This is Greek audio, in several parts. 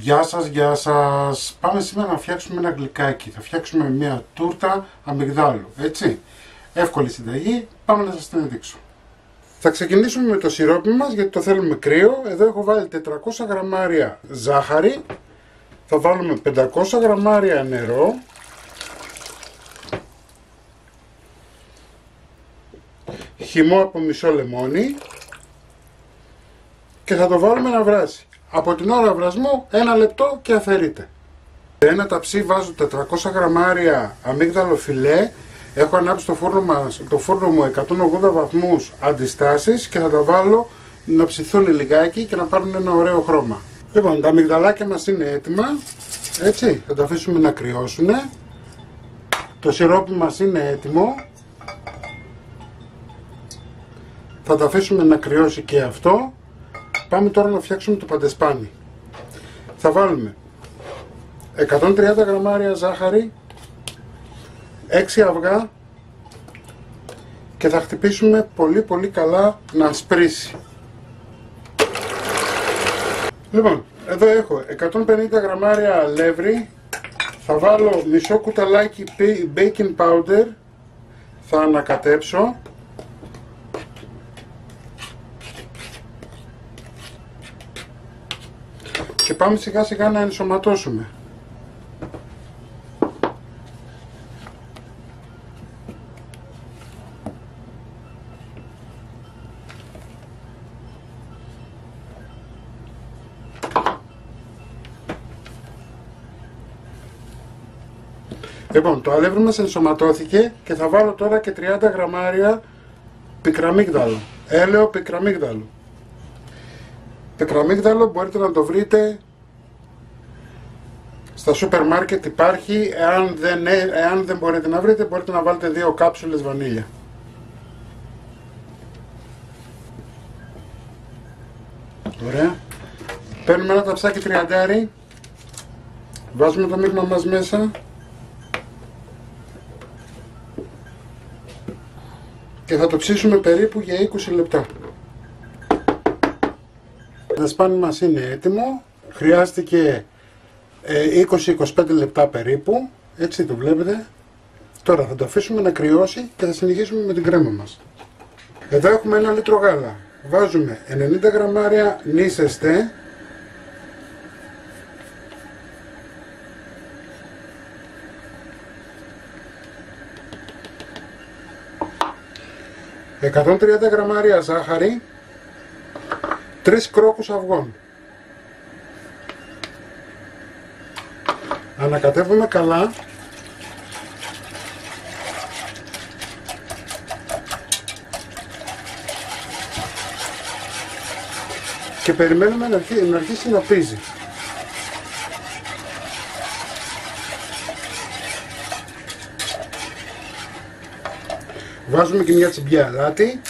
Γεια σας, γεια σας. Πάμε σήμερα να φτιάξουμε ένα γλυκάκι. Θα φτιάξουμε μια τούρτα αμυγδάλου, έτσι. Εύκολη συνταγή, πάμε να σας την δείξω. Θα ξεκινήσουμε με το σιρόπι μας γιατί το θέλουμε κρύο. Εδώ έχω βάλει 400 γραμμάρια ζάχαρη. Θα βάλουμε 500 γραμμάρια νερό. Χυμό από μισό λεμόνι. Και θα το βάλουμε να βράσει. Από την ώρα βρασμού 1 λεπτό και αφαιρείτε. Σε ένα ταψί βάζω 400 γραμμάρια αμύγδαλο φιλέ. Έχω ανάψει το φούρνο μου 180 βαθμούς αντιστάσεις και θα τα βάλω να ψηθούν λιγάκι και να πάρουν ένα ωραίο χρώμα. Λοιπόν, τα αμυγδαλάκια μας είναι έτοιμα. Έτσι, θα τα αφήσουμε να κρυώσουν. Το σιρόπι μας είναι έτοιμο. Θα τα αφήσουμε να κρυώσει και αυτό. Πάμε τώρα να φτιάξουμε το παντεσπάνι. Θα βάλουμε 130 γραμμάρια ζάχαρη, 6 αυγά και θα χτυπήσουμε πολύ καλά να σπρίσει. Λοιπόν, εδώ έχω 150 γραμμάρια αλεύρι, θα βάλω μισό κουταλάκι baking powder, θα ανακατέψω. Και πάμε σιγά σιγά να ενσωματώσουμε. Λοιπόν, το αλεύρι μας ενσωματώθηκε και θα βάλω τώρα και 30 γραμμάρια πικραμύγδαλο. Έλαιο πικραμύγδαλο. Πικραμύγδαλο μπορείτε να το βρείτε στα σούπερ μάρκετ, υπάρχει. Εάν δεν μπορείτε να βρείτε, μπορείτε να βάλετε 2 κάψουλες βανίλια. Ωραία. Παίρνουμε ένα ταψάκι τριαντάρι, βάζουμε το μείγμα μας μέσα και θα το ψήσουμε περίπου για 20 λεπτά. Το σπάνι μας είναι έτοιμο, χρειάστηκε 20-25 λεπτά περίπου, έτσι το βλέπετε. Τώρα θα το αφήσουμε να κρυώσει και θα συνεχίσουμε με την κρέμα μας. Εδώ έχουμε 1 λίτρο γάλα, βάζουμε 90 γραμμάρια νήσεστε, 130 γραμμάρια ζάχαρη, 3 κρόκους αυγών. Ανακατεύουμε καλά. Και περιμένουμε να αρχίσει να πίζει. Βάζουμε και μια τσιμπιά αλάτι.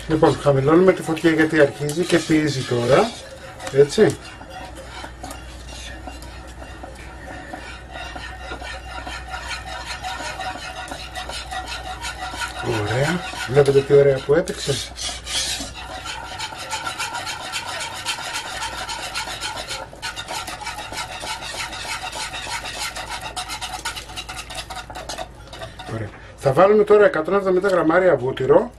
Λοιπόν, χαμηλώνουμε τη φωτιά γιατί αρχίζει και πιέζει τώρα, έτσι. Ωραία, βλέπετε τι ωραία που έπαιξε. Ωραία. Θα βάλουμε τώρα 170 γραμμάρια βούτυρο.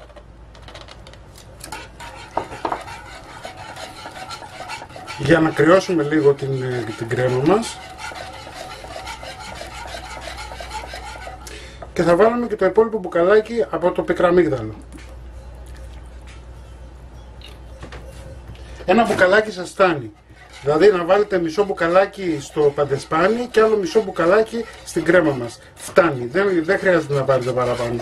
Για να κρυώσουμε λίγο την κρέμα μας. Και θα βάλουμε και το υπόλοιπο μπουκαλάκι από το πικραμύγδαλο. Ένα μπουκαλάκι σας φτάνει. Δηλαδή να βάλετε μισό μπουκαλάκι στο παντεσπάνι και άλλο μισό μπουκαλάκι στην κρέμα μας. Φτάνει, δεν χρειάζεται να πάρετε παραπάνω.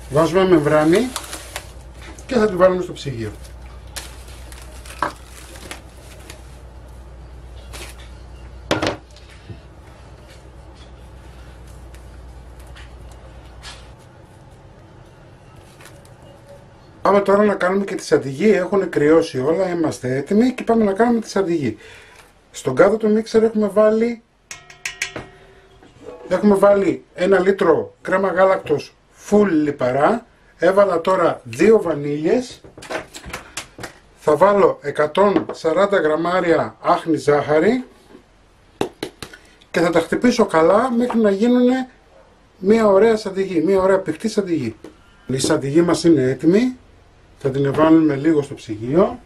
Βάζουμε μεμβράνη και θα τη βάλουμε στο ψυγείο. Πάμε τώρα να κάνουμε και τη σαντιγί, έχουν κρυώσει όλα, είμαστε έτοιμοι και πάμε να κάνουμε τη σαντιγί. Στον κάδο του μίξερ έχουμε βάλει Έχουμε βάλει 1 λίτρο κρέμα γάλακτος full λιπαρά. Έβαλα τώρα 2 βανίλιες. Θα βάλω 140 γραμμάρια άχνη ζάχαρη και θα τα χτυπήσω καλά μέχρι να γίνουν μια ωραία σαντιγί, μια ωραία πηχτή σαντιγί. Η σαντιγί μας είναι έτοιμη. Θα την βάλουμε λίγο στο ψυγείο.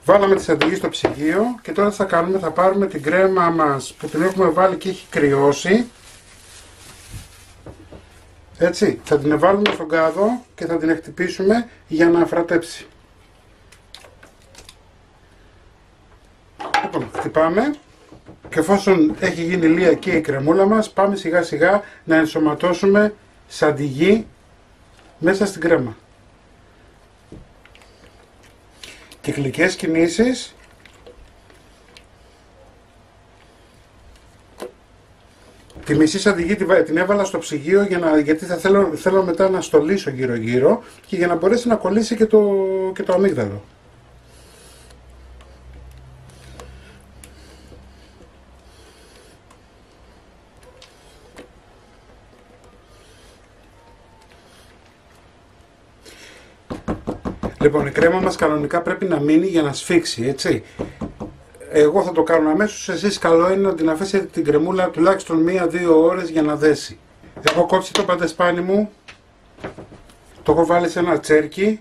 Βάλαμε τη σαντιγί στο ψυγείο και τώρα τι θα κάνουμε, θα πάρουμε την κρέμα μας που την έχουμε βάλει και έχει κρυώσει. Έτσι, θα την βάλουμε στον κάδο και θα την χτυπήσουμε για να αφρατέψει. Λοιπόν, χτυπάμε και εφόσον έχει γίνει λιακή η κρεμούλα μας, πάμε σιγά σιγά να ενσωματώσουμε σαντιγί μέσα στην κρέμα. Κυκλικές κινήσεις. Τη μισή σαντιγί την έβαλα στο ψυγείο γιατί θα θέλω μετά να στολίσω γύρω γύρω και για να μπορέσει να κολλήσει και το αμύγδαλο. Λοιπόν, η κρέμα μας κανονικά πρέπει να μείνει για να σφίξει, έτσι. Εγώ θα το κάνω αμέσως, εσείς καλό είναι να την αφήσετε την κρεμούλα τουλάχιστον 1-2 ώρες για να δέσει. Έχω κόψει το παντεσπάνι μου, το έχω βάλει σε ένα τσέρκι.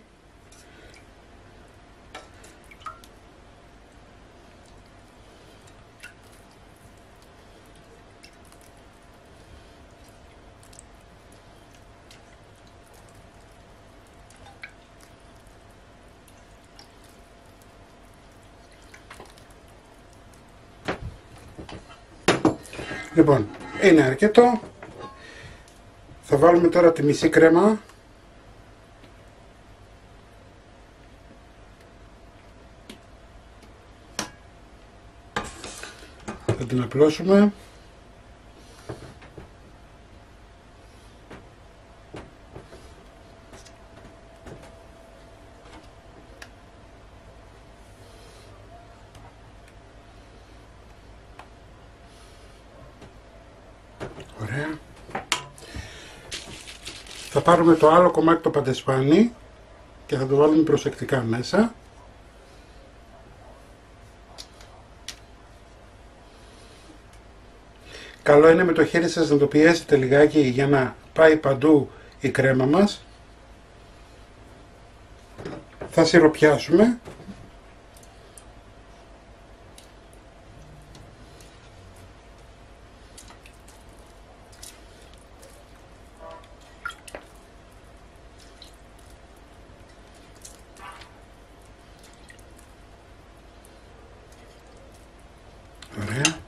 Λοιπόν, είναι αρκετό. Θα βάλουμε τώρα τη μισή κρέμα. Θα την απλώσουμε. Ωραία. Θα πάρουμε το άλλο κομμάτι το παντεσπάνι και θα το βάλουμε προσεκτικά μέσα. Καλό είναι με το χέρι σας να το πιέσετε λιγάκι για να πάει παντού η κρέμα μας. Θα σιροπιάσουμε. Ωραία.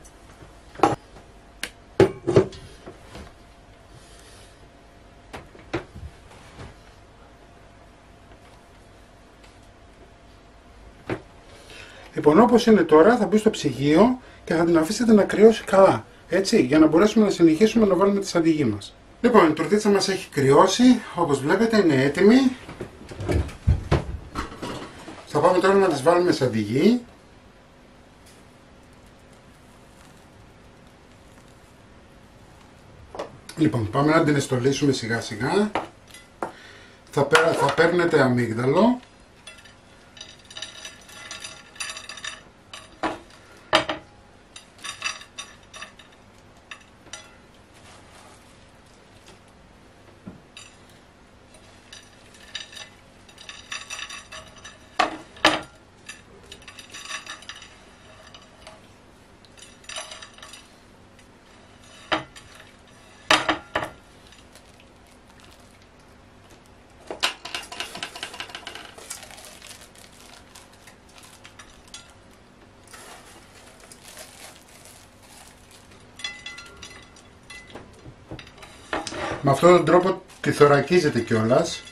Λοιπόν, όπως είναι τώρα θα μπει στο ψυγείο και θα την αφήσετε να κρυώσει καλά, έτσι, για να μπορέσουμε να συνεχίσουμε να βάλουμε τη σαντιγί μας. Λοιπόν, η τορτίτσα μας έχει κρυώσει, όπως βλέπετε είναι έτοιμη. Θα πάμε τώρα να τις βάλουμε σαντιγί. Λοιπόν, πάμε να την εστολίσουμε σιγά σιγά. Θα παίρνετε αμύγδαλο. Με αυτόν τον τρόπο τη θωρακίζετε κιόλας.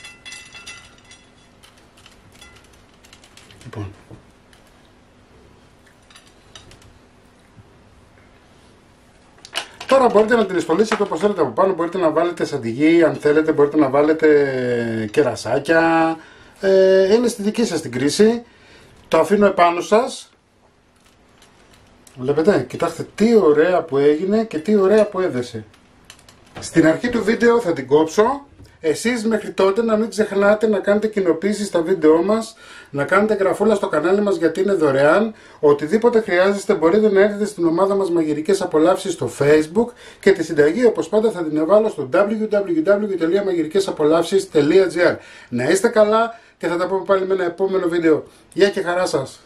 Λοιπόν. Τώρα μπορείτε να την εστολίσετε όπως θέλετε από πάνω, μπορείτε να βάλετε σαντιγί, αν θέλετε μπορείτε να βάλετε κερασάκια, είναι στη δική σας την κρίση. Το αφήνω επάνω σας. Βλέπετε, κοιτάξτε τι ωραία που έγινε και τι ωραία που έδεσε. Στην αρχή του βίντεο θα την κόψω. Εσείς μέχρι τότε να μην ξεχνάτε να κάνετε κοινοποίησεις στα βίντεό μας, να κάνετε γραφούλα στο κανάλι μας γιατί είναι δωρεάν. Οτιδήποτε χρειάζεστε μπορείτε να έρθετε στην ομάδα μας Μαγειρικές Απολαύσεις στο Facebook και τη συνταγή όπως πάντα θα την εβάλω στο www.magirikesapolavsis.gr. Να είστε καλά και θα τα πούμε πάλι με ένα επόμενο βίντεο. Γεια και χαρά σας!